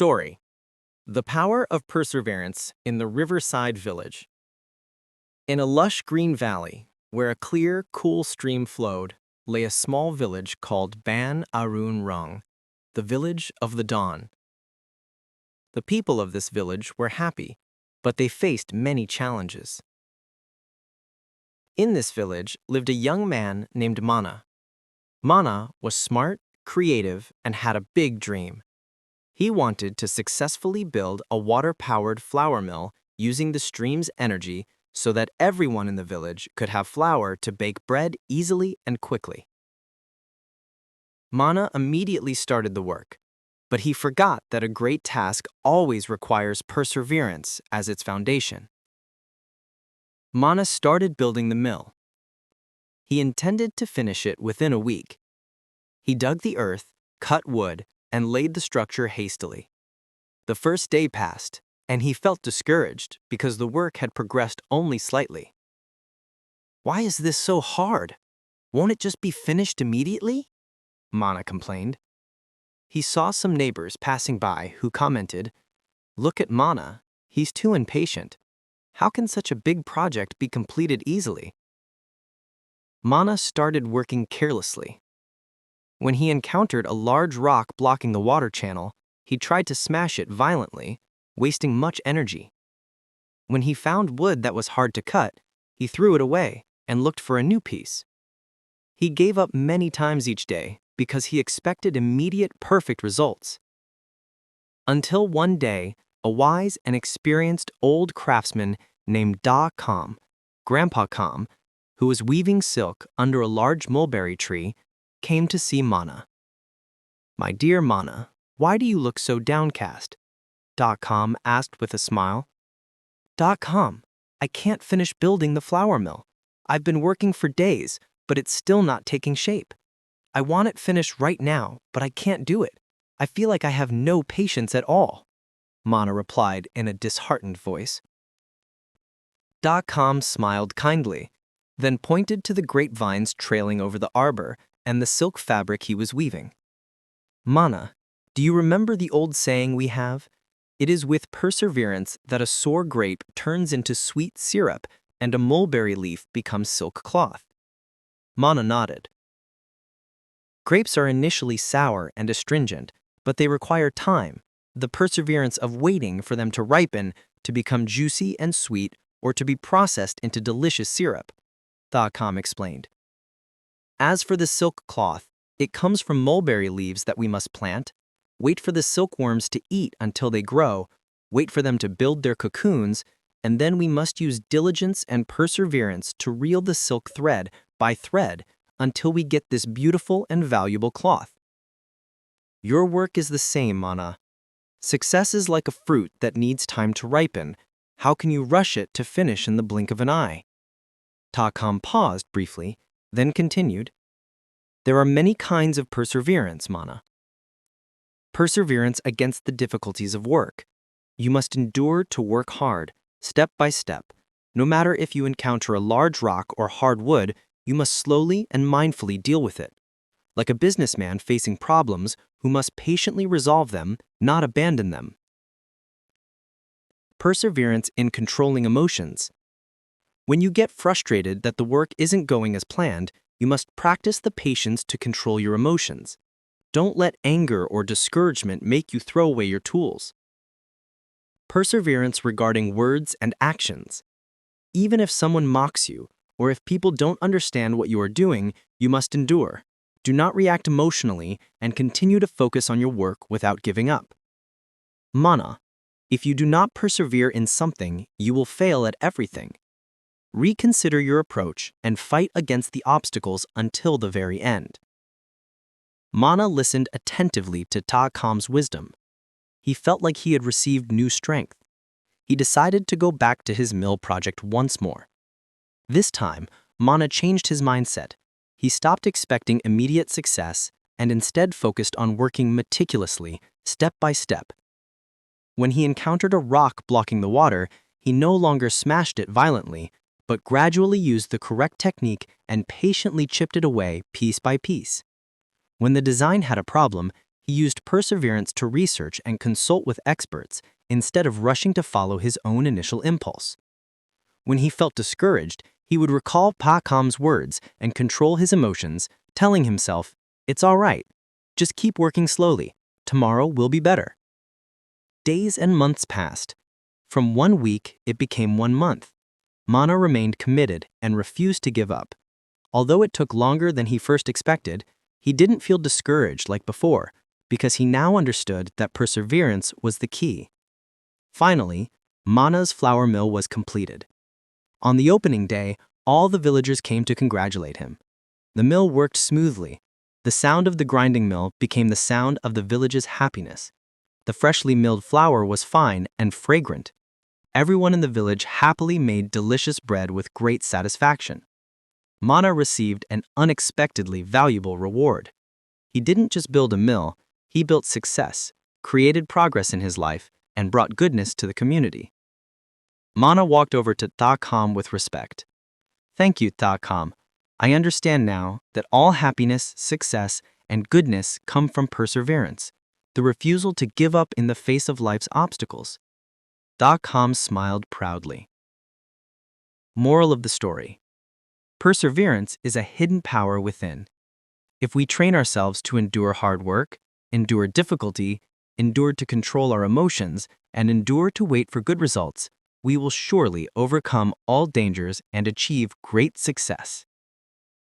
Story: The Power of Perseverance in the Riverside Village. In a lush green valley, where a clear, cool stream flowed, lay a small village called Ban Arun Rung, the Village of the Dawn. The people of this village were happy, but they faced many challenges. In this village lived a young man named Mana. Mana was smart, creative, and had a big dream. He wanted to successfully build a water-powered flour mill using the stream's energy so that everyone in the village could have flour to bake bread easily and quickly. Mana immediately started the work, but he forgot that a great task always requires perseverance as its foundation. Mana started building the mill. He intended to finish it within a week. He dug the earth, cut wood, and laid the structure hastily. The first day passed, and he felt discouraged because the work had progressed only slightly. "Why is this so hard? Won't it just be finished immediately?" Mana complained. He saw some neighbors passing by who commented, "Look at Mana, he's too impatient. How can such a big project be completed easily?" Mana started working carelessly. When he encountered a large rock blocking the water channel, he tried to smash it violently, wasting much energy. When he found wood that was hard to cut, he threw it away and looked for a new piece. He gave up many times each day because he expected immediate perfect results. Until one day, a wise and experienced old craftsman named Da Kam, Grandpa Kam, who was weaving silk under a large mulberry tree, came to see Mana. "My dear Mana, why do you look so downcast?" Da Kam asked with a smile. "Da Kam, I can't finish building the flour mill. I've been working for days, but it's still not taking shape. I want it finished right now, but I can't do it. I feel like I have no patience at all," Mana replied in a disheartened voice. Da Kam smiled kindly, then pointed to the grapevines trailing over the arbor and the silk fabric he was weaving. "Mana, do you remember the old saying we have? It is with perseverance that a sour grape turns into sweet syrup and a mulberry leaf becomes silk cloth." Mana nodded. Grapes are initially sour and astringent, but they require time, the perseverance of waiting for them to ripen, to become juicy and sweet, or to be processed into delicious syrup, Da Kam explained. As for the silk cloth, it comes from mulberry leaves that we must plant, wait for the silkworms to eat until they grow, wait for them to build their cocoons, and then we must use diligence and perseverance to reel the silk thread by thread until we get this beautiful and valuable cloth. Your work is the same, Mana. Success is like a fruit that needs time to ripen. How can you rush it to finish in the blink of an eye? Da Kam paused briefly, then continued, "There are many kinds of perseverance, Mana. Perseverance against the difficulties of work. You must endure to work hard, step by step. No matter if you encounter a large rock or hard wood, you must slowly and mindfully deal with it. Like a businessman facing problems who must patiently resolve them, not abandon them." Perseverance in controlling emotions. When you get frustrated that the work isn't going as planned, you must practice the patience to control your emotions. Don't let anger or discouragement make you throw away your tools. Perseverance regarding words and actions. Even if someone mocks you, or if people don't understand what you are doing, you must endure. Do not react emotionally and continue to focus on your work without giving up. Mana, if you do not persevere in something, you will fail at everything. Reconsider your approach and fight against the obstacles until the very end. Mana listened attentively to Da Kam's wisdom. He felt like he had received new strength. He decided to go back to his mill project once more. This time, Mana changed his mindset. He stopped expecting immediate success and instead focused on working meticulously, step by step. When he encountered a rock blocking the water, he no longer smashed it violently, but gradually used the correct technique and patiently chipped it away piece by piece. When the design had a problem, He used perseverance to research and consult with experts instead of rushing to follow his own initial impulse. When he felt discouraged, he would recall Pa Com's words and control his emotions, telling himself, "It's all right. Just keep working slowly. Tomorrow will be better." Days and months passed. From 1 week, it became 1 month. Mana remained committed and refused to give up. Although it took longer than he first expected, he didn't feel discouraged like before because he now understood that perseverance was the key. Finally, Mana's flour mill was completed. On the opening day, all the villagers came to congratulate him. The mill worked smoothly. The sound of the grinding mill became the sound of the village's happiness. The freshly milled flour was fine and fragrant. Everyone in the village happily made delicious bread with great satisfaction. Mana received an unexpectedly valuable reward. He didn't just build a mill, he built success, created progress in his life, and brought goodness to the community. Mana walked over to Ta Com with respect. "Thank you, Ta Com. I understand now that all happiness, success, and goodness come from perseverance, the refusal to give up in the face of life's obstacles." Ta Com smiled proudly. Moral of the story: perseverance is a hidden power within. If we train ourselves to endure hard work, endure difficulty, endure to control our emotions, and endure to wait for good results, we will surely overcome all dangers and achieve great success.